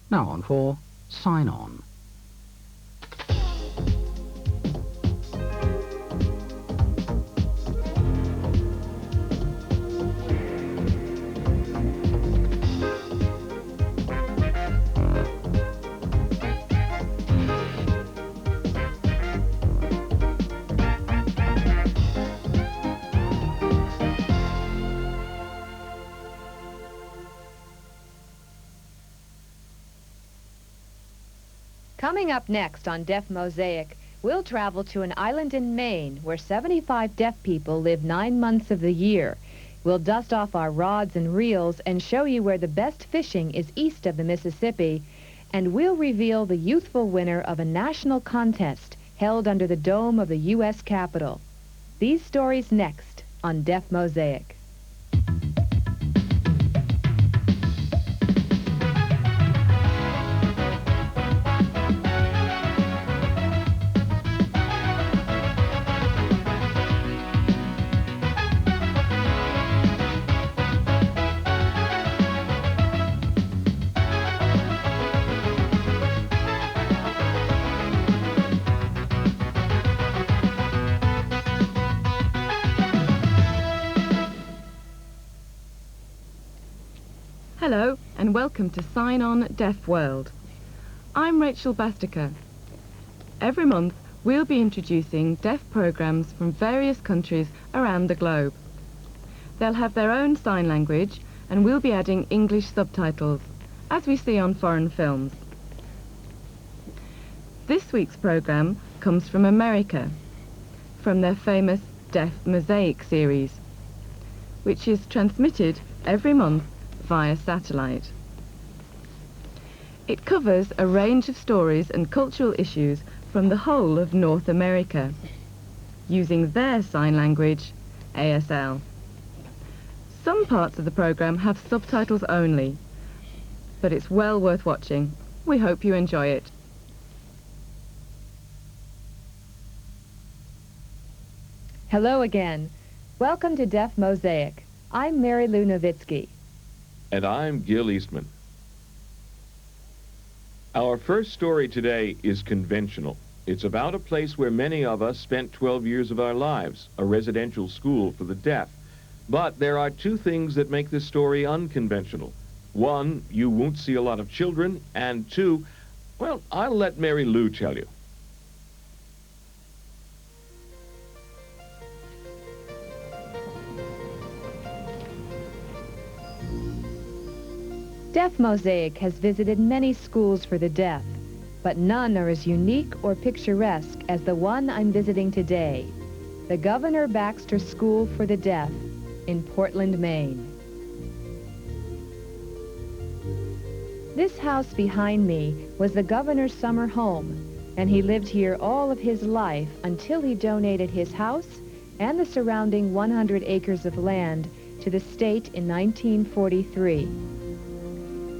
Now on for Sign On. Coming up next on Deaf Mosaic, we'll travel to an island in Maine where 75 deaf people live 9 months of the year. We'll dust off our rods and reels and show you where the best fishing is east of the Mississippi, and we'll reveal the youthful winner of a national contest held under the dome of the U.S. Capitol. These stories next on Deaf Mosaic. Hello and welcome to Sign On Deaf World. I'm Rachel Bastiker. Every month we'll be introducing deaf programs from various countries around the globe. They'll have their own sign language and we'll be adding English subtitles, as we see on foreign films. This week's program comes from America, from their famous Deaf Mosaic series, which is transmitted every month via satellite. It covers a range of stories and cultural issues from the whole of North America, using their sign language, ASL. Some parts of the program have subtitles only, but it's well worth watching. We hope you enjoy it. Hello again. Welcome to Deaf Mosaic. I'm Mary Lou Nowitzki. And I'm Gil Eastman. Our first story today is conventional. It's about a place where many of us spent 12 years of our lives, a residential school for the deaf. But there are two things that make this story unconventional. One, you won't see a lot of children, and two, well, I'll let Mary Lou tell you. Deaf Mosaic has visited many schools for the deaf, but none are as unique or picturesque as the one I'm visiting today, the Governor Baxter School for the Deaf in Portland, Maine. This house behind me was the governor's summer home, and he lived here all of his life until he donated his house and the surrounding 100 acres of land to the state in 1943.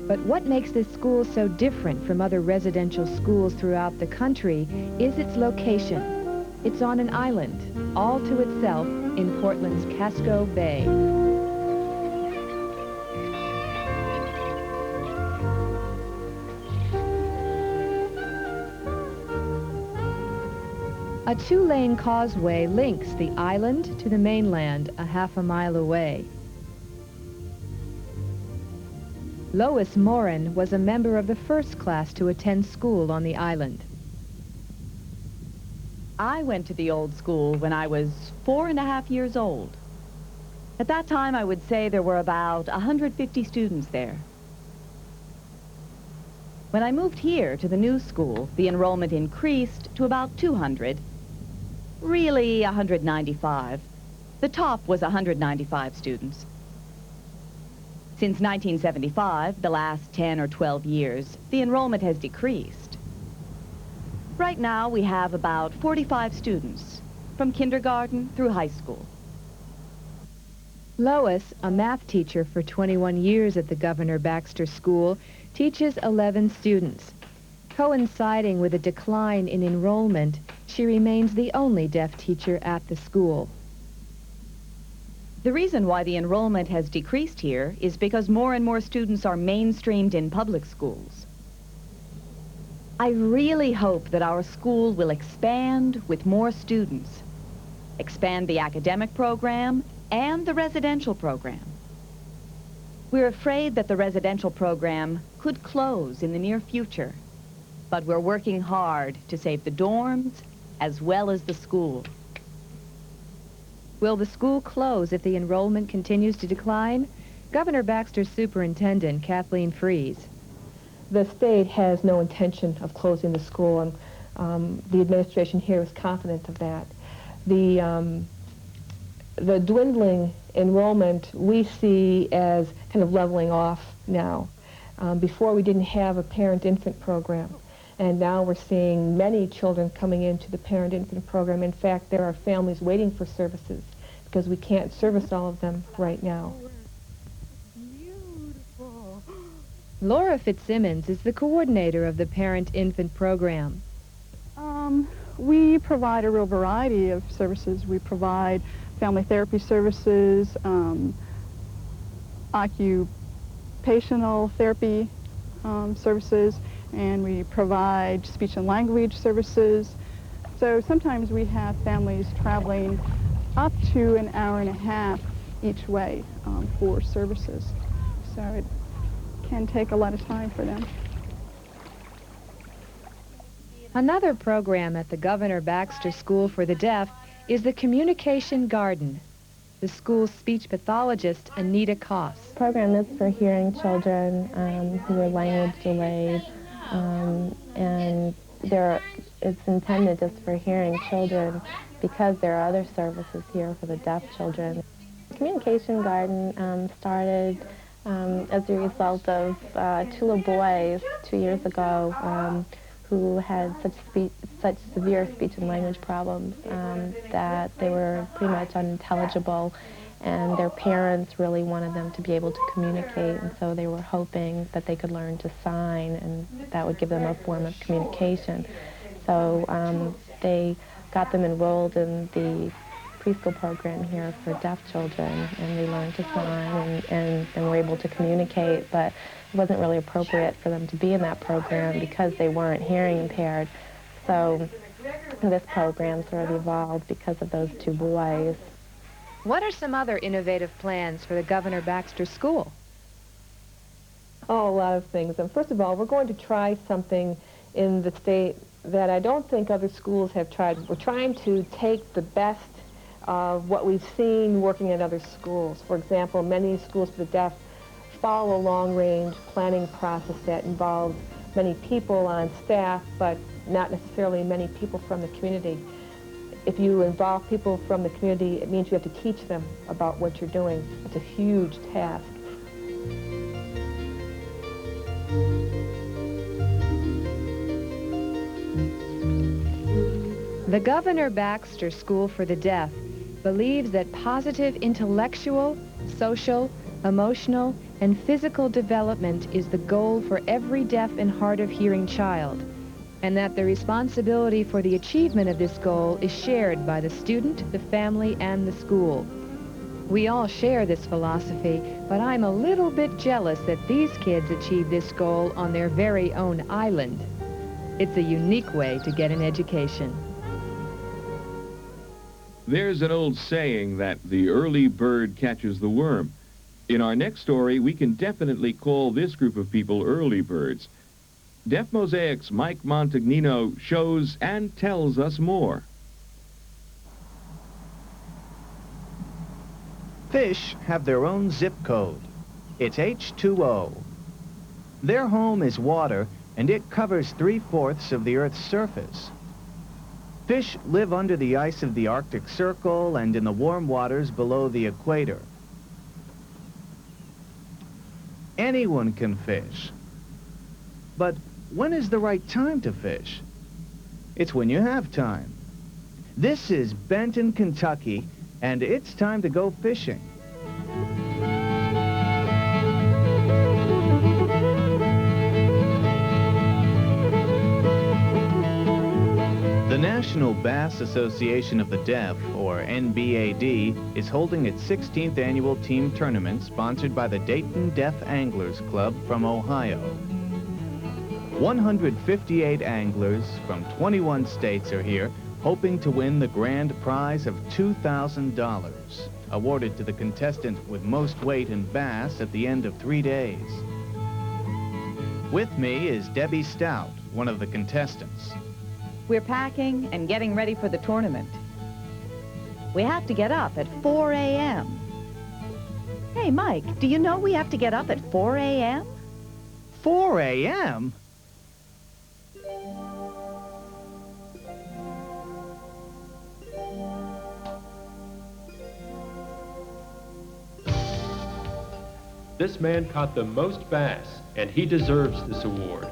But what makes this school so different from other residential schools throughout the country is its location. It's on an island, all to itself in Portland's Casco Bay. A two-lane causeway links the island to the mainland a half a mile away. Lois Morin was a member of the first class to attend school on the island. I went to the old school when I was 4.5 years old. At that time, I would say there were about 150 students there. When I moved here to the new school, the enrollment increased to about 200. Really, 195. The top was 195 students. Since 1975, the last 10 or 12 years, the enrollment has decreased. Right now, we have about 45 students, from kindergarten through high school. Lois, a math teacher for 21 years at the Governor Baxter School, teaches 11 students. Coinciding with a decline in enrollment, she remains the only deaf teacher at the school. The reason why the enrollment has decreased here is because more and more students are mainstreamed in public schools. I really hope that our school will expand with more students, expand the academic program and the residential program. We're afraid that the residential program could close in the near future, but we're working hard to save the dorms as well as the school. Will the school close if the enrollment continues to decline? Governor Baxter's superintendent, Kathleen Freeze. The state has no intention of closing the school, and the administration here is confident of that. The dwindling enrollment we see as kind of leveling off now. Before we didn't have a parent-infant program, and now we're seeing many children coming into the parent-infant program. In fact, there are families waiting for services because we can't service all of them right now. Laura Fitzsimmons is the coordinator of the parent-infant program. We provide a real variety of services. We provide family therapy services, occupational therapy services, and we provide speech and language services. So sometimes we have families traveling up to an hour and a half each way for services. So it can take a lot of time for them. Another program at the Governor Baxter School for the Deaf is the Communication Garden. The school's speech pathologist, Anita Koss. The program is for hearing children who are language delayed, and it's intended just for hearing children because there are other services here for the deaf children. The Communication Garden started as a result of two little boys 2 years ago who had such severe speech and language problems that they were pretty much unintelligible, and their parents really wanted them to be able to communicate, and so they were hoping that they could learn to sign, and that would give them a form of communication. So they got them enrolled in the preschool program here for deaf children, and they learned to sign and were able to communicate, but it wasn't really appropriate for them to be in that program because they weren't hearing impaired. So this program sort of evolved because of those two boys. What are some other innovative plans for the Governor Baxter School? Oh, a lot of things. And first of all, we're going to try something in the state that I don't think other schools have tried. We're trying to take the best of what we've seen working at other schools. For example, many schools for the deaf follow a long-range planning process that involves many people on staff, but not necessarily many people from the community. If you involve people from the community, it means you have to teach them about what you're doing. It's a huge task. The Governor Baxter School for the Deaf believes that positive intellectual, social, emotional, and physical development is the goal for every deaf and hard of hearing child, and that the responsibility for the achievement of this goal is shared by the student, the family, and the school. We all share this philosophy, but I'm a little bit jealous that these kids achieve this goal on their very own island. It's a unique way to get an education. There's an old saying that the early bird catches the worm. In our next story, we can definitely call this group of people early birds. Deaf Mosaic's Mike Montagnino shows and tells us more. Fish have their own zip code. It's H2O. Their home is water, and it covers 3/4 of the Earth's surface. Fish live under the ice of the Arctic Circle and in the warm waters below the equator. Anyone can fish. But when is the right time to fish? It's when you have time. This is Benton, Kentucky, and it's time to go fishing. The National Bass Association of the Deaf, or NBAD, is holding its 16th annual team tournament sponsored by the Dayton Deaf Anglers Club from Ohio. 158 anglers from 21 states are here, hoping to win the grand prize of $2,000, awarded to the contestant with most weight in bass at the end of 3 days. With me is Debbie Stout, one of the contestants. We're packing and getting ready for the tournament. We have to get up at 4 a.m. Hey, Mike, do you know we have to get up at 4 a.m.? 4 a.m.? This man caught the most bass, and he deserves this award.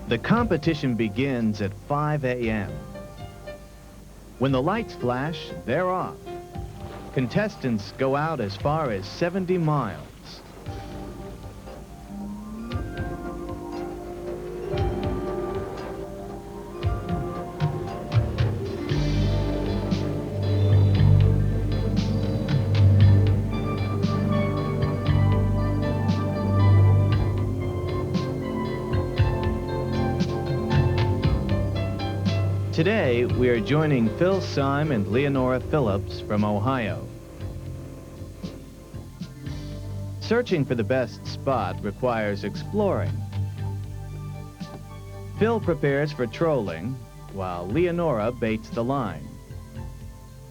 The competition begins at 5 a.m. When the lights flash, they're off. Contestants go out as far as 70 miles. Today, we are joining Phil Syme and Leonora Phillips from Ohio. Searching for the best spot requires exploring. Phil prepares for trolling, while Leonora baits the line.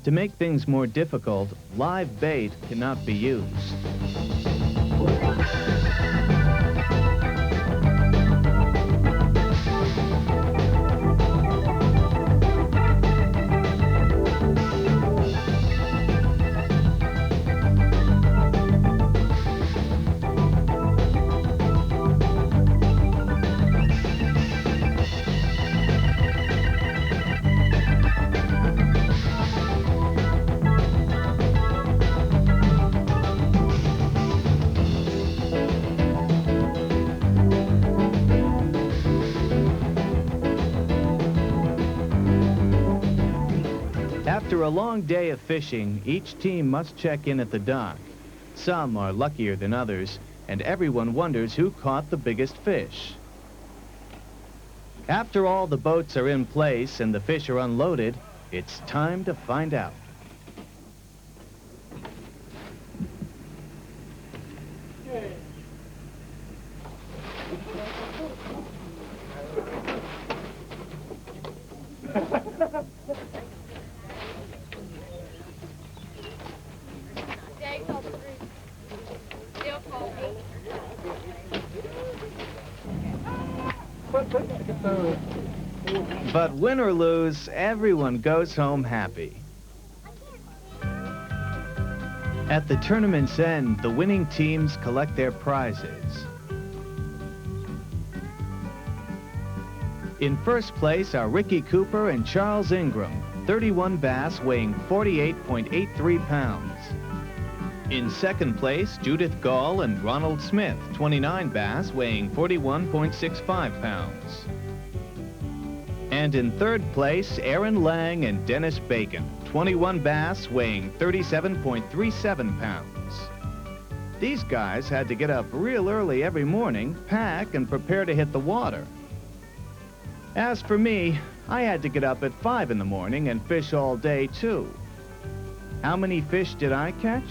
To make things more difficult, live bait cannot be used. After a long day of fishing, each team must check in at the dock. Some are luckier than others, and everyone wonders who caught the biggest fish. After all the boats are in place and the fish are unloaded, it's time to find out. But win or lose, everyone goes home happy. At the tournament's end, the winning teams collect their prizes. In first place are Ricky Cooper and Charles Ingram, 31 bass weighing 48.83 pounds. In second place, Judith Gall and Ronald Smith, 29 bass weighing 41.65 pounds. And in third place, Aaron Lang and Dennis Bacon, 21 bass weighing 37.37 pounds. These guys had to get up real early every morning, pack, and prepare to hit the water. As for me, I had to get up at 5 in the morning and fish all day, too. How many fish did I catch?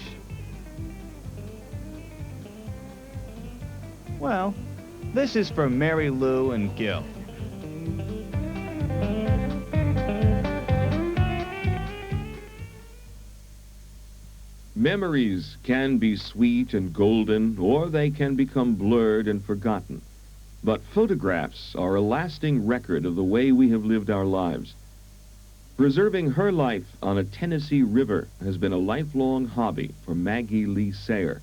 Well, this is for Mary Lou and Gil. Memories can be sweet and golden, or they can become blurred and forgotten. But photographs are a lasting record of the way we have lived our lives. Preserving her life on a Tennessee river has been a lifelong hobby for Maggie Lee Sayer.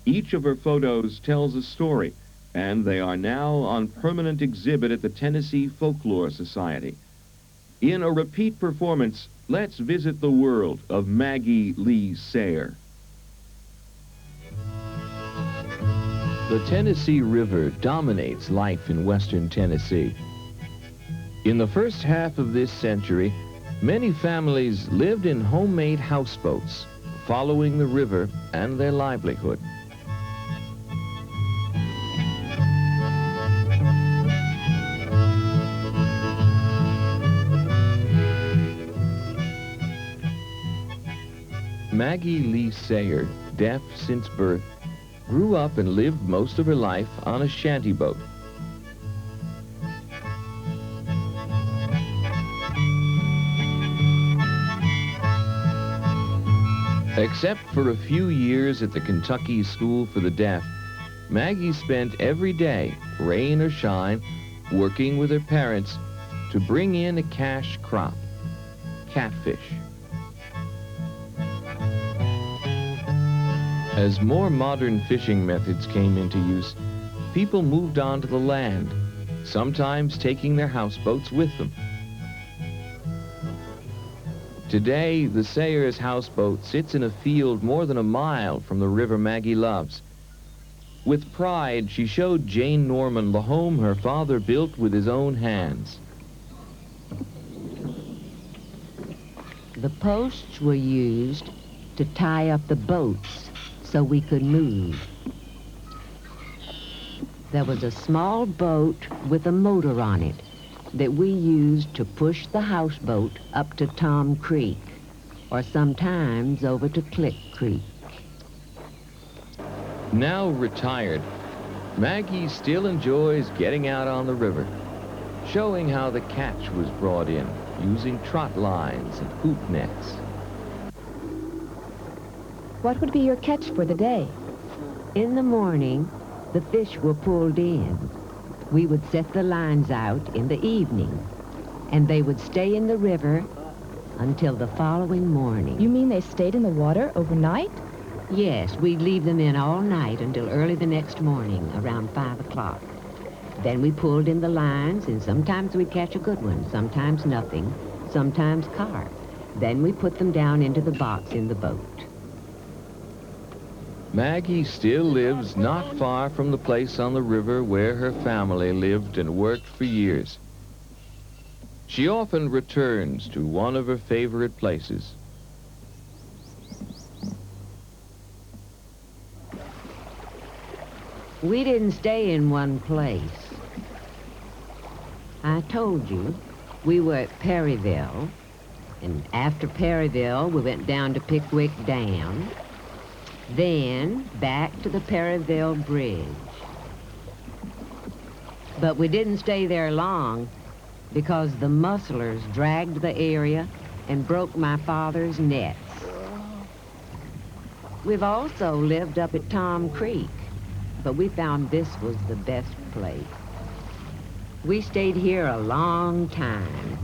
Each of her photos tells a story, and they are now on permanent exhibit at the Tennessee Folklore Society. In a repeat performance, let's visit the world of Maggie Lee Sayer. The Tennessee River dominates life in western Tennessee. In the first half of this century, Many families lived in homemade houseboats, following the river and their livelihood. Maggie Lee Sayer, deaf since birth, grew up and lived most of her life on a shanty boat. Except for a few years at the Kentucky School for the Deaf, Maggie spent every day, rain or shine, working with her parents to bring in a cash crop, catfish. As more modern fishing methods came into use, people moved on to the land, sometimes taking their houseboats with them. Today, the Sayers houseboat sits in a field more than a mile from the river Maggie loves. With pride, she showed Jane Norman the home her father built with his own hands. The posts were used to tie up the boats so we could move. There was a small boat with a motor on it that we used to push the houseboat up to Tom Creek, or sometimes over to Click Creek. Now retired, Maggie still enjoys getting out on the river, showing how the catch was brought in, using trot lines and hoop nets. What would be your catch for the day? In the morning, the fish were pulled in. We would set the lines out in the evening, and they would stay in the river until the following morning. You mean they stayed in the water overnight? Yes, we'd leave them in all night until early the next morning, around 5 o'clock. Then we pulled in the lines, and sometimes we'd catch a good one, sometimes nothing, sometimes carp. Then we put them down into the box in the boat. Maggie still lives not far from the place on the river where her family lived and worked for years. She often returns to one of her favorite places. We didn't stay in one place. I told you, we were at Perryville, and after Perryville, we went down to Pickwick Dam, then back to the Perryville Bridge. But we didn't stay there long because the musselers dragged the area and broke my father's nets. We've also lived up at Tom Creek, but we found this was the best place. We stayed here a long time.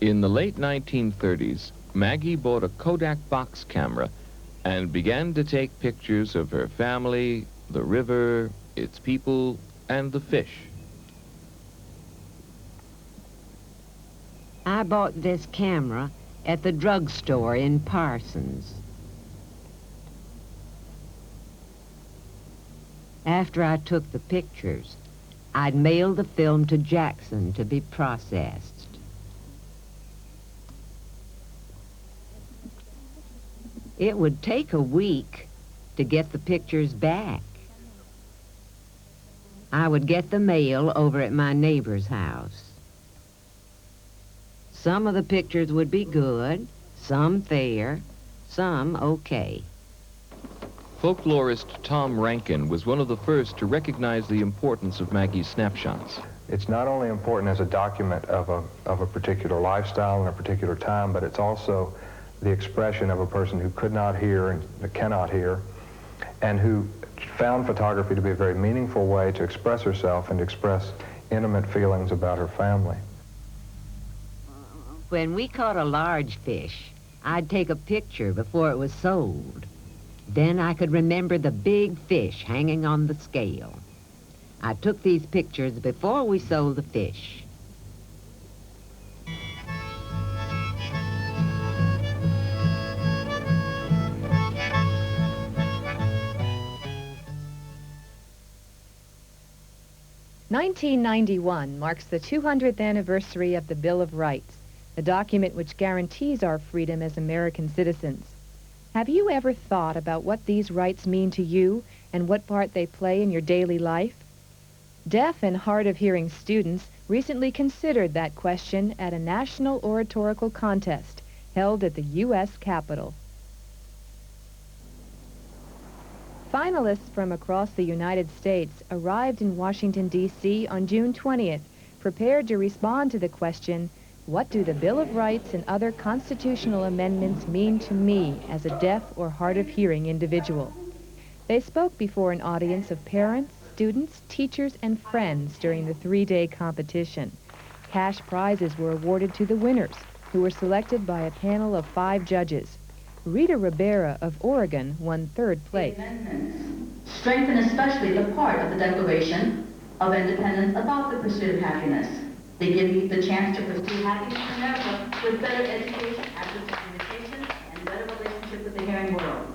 In the late 1930s, Maggie bought a Kodak box camera and began to take pictures of her family, the river, its people, and the fish. I bought this camera at the drugstore in Parsons. After I took the pictures, I'd mail the film to Jackson to be processed. It would take a week to get the pictures back. I would get the mail over at my neighbor's house. Some of the pictures would be good, some fair, some okay. Folklorist Tom Rankin was one of the first to recognize the importance of Maggie's snapshots. It's not only important as a document of a particular lifestyle and a particular time, but it's also the expression of a person who could not hear and cannot hear, and who found photography to be a very meaningful way to express herself and to express intimate feelings about her family. When we caught a large fish, I'd take a picture before it was sold. Then I could remember the big fish hanging on the scale. I took these pictures before we sold the fish. 1991 marks the 200th anniversary of the Bill of Rights, the document which guarantees our freedom as American citizens. Have you ever thought about what these rights mean to you and what part they play in your daily life? Deaf and hard of hearing students recently considered that question at a national oratorical contest held at the U.S. Capitol. Finalists from across the United States arrived in Washington, D.C. on June 20th, prepared to respond to the question, what do the Bill of Rights and other constitutional amendments mean to me as a deaf or hard of hearing individual? They spoke before an audience of parents, students, teachers, and friends during the 3-day competition. Cash prizes were awarded to the winners, who were selected by a panel of 5 judges. Rita Rivera of Oregon won 3rd place. Amendments strengthen especially the part of the Declaration of Independence about the pursuit of happiness. They give you the chance to pursue happiness in America with better education, access to communication, and better relationship with the hearing world.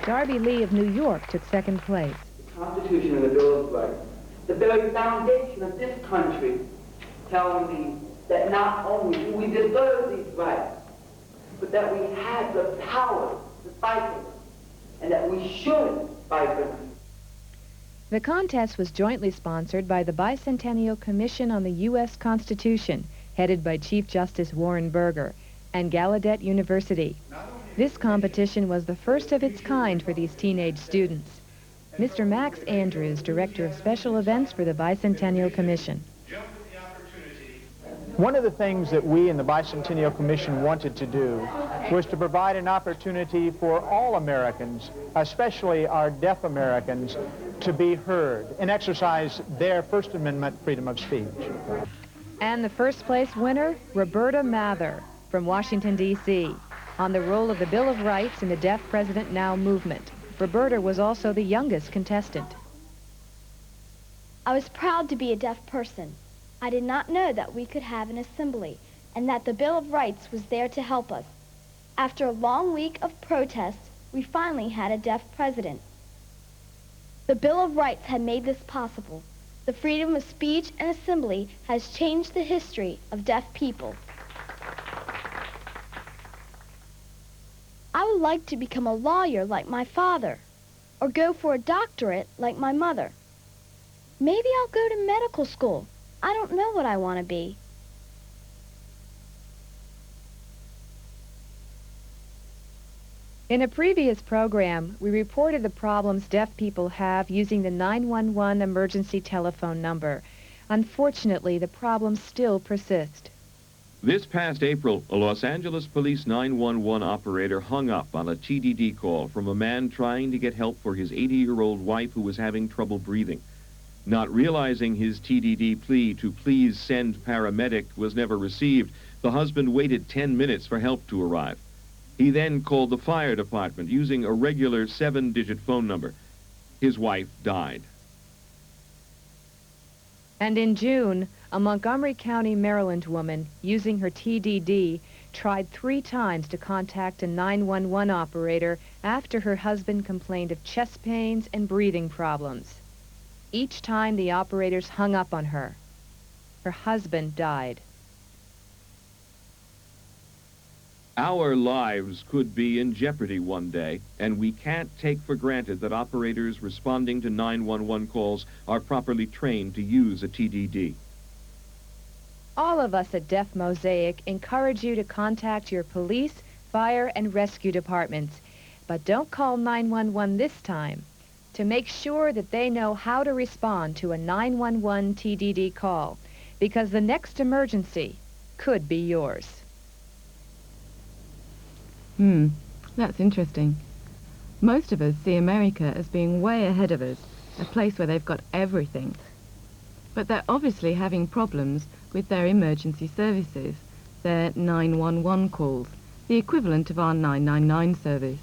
Darby Lee of New York took 2nd place. The Constitution and the Bill of Rights, the very foundation of this country, tell me that not only do we deserve these rights, but that we have the power to fight for them, and that we should fight for them. The contest was jointly sponsored by the Bicentennial Commission on the U.S. Constitution, headed by Chief Justice Warren Burger, and Gallaudet University. This competition was the first of its kind for these teenage students. Mr. Max Andrews, Director of Special Events for the Bicentennial Commission. One of the things that we in the Bicentennial Commission wanted to do was to provide an opportunity for all Americans, especially our deaf Americans, to be heard and exercise their First Amendment freedom of speech. And the 1st place winner, Roberta Mather from Washington, D.C., on the role of the Bill of Rights in the Deaf President Now movement. Roberta was also the youngest contestant. I was proud to be a deaf person. I did not know that we could have an assembly and that the Bill of Rights was there to help us. After a long week of protests, we finally had a deaf president. The Bill of Rights had made this possible. The freedom of speech and assembly has changed the history of deaf people. I would like to become a lawyer like my father, or go for a doctorate like my mother. Maybe I'll go to medical school. I don't know what I want to be. In a previous program, we reported the problems deaf people have using the 911 emergency telephone number. Unfortunately, the problems still persist. This past April, a Los Angeles Police 911 operator hung up on a TDD call from a man trying to get help for his 80-year-old wife who was having trouble breathing. Not realizing his TDD plea to please send paramedic was never received, the husband waited 10 minutes for help to arrive. He then called the fire department using a regular 7-digit phone number. His wife died. And in June, a Montgomery County, Maryland woman, using her TDD, tried 3 times to contact a 911 operator after her husband complained of chest pains and breathing problems. Each time the operators hung up on her. Her husband died. Our lives could be in jeopardy one day, and we can't take for granted that operators responding to 911 calls are properly trained to use a TDD. All of us at Deaf Mosaic encourage you to contact your police, fire, and rescue departments. But don't call 911 this time. To make sure that they know how to respond to a 911 TDD call, because the next emergency could be yours. That's interesting. Most of us see America as being way ahead of us, a place where they've got everything. But they're obviously having problems with their emergency services, their 911 calls, the equivalent of our 999 service.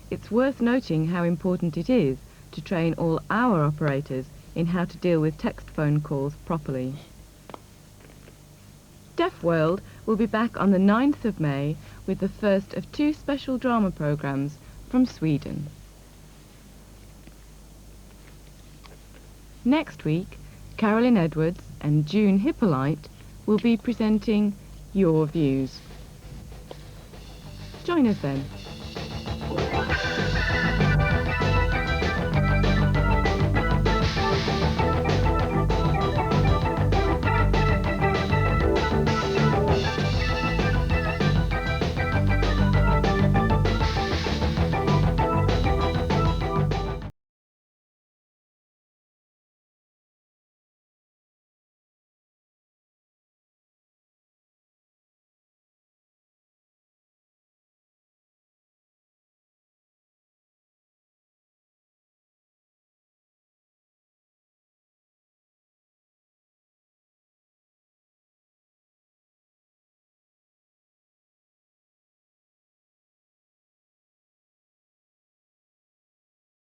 It's worth noting how important it is to train all our operators in how to deal with text phone calls properly. Deaf World will be back on the 9th of May with the first of 2 special drama programs from Sweden. Next week, Carolyn Edwards and June Hippolyte will be presenting Your Views. Join us then.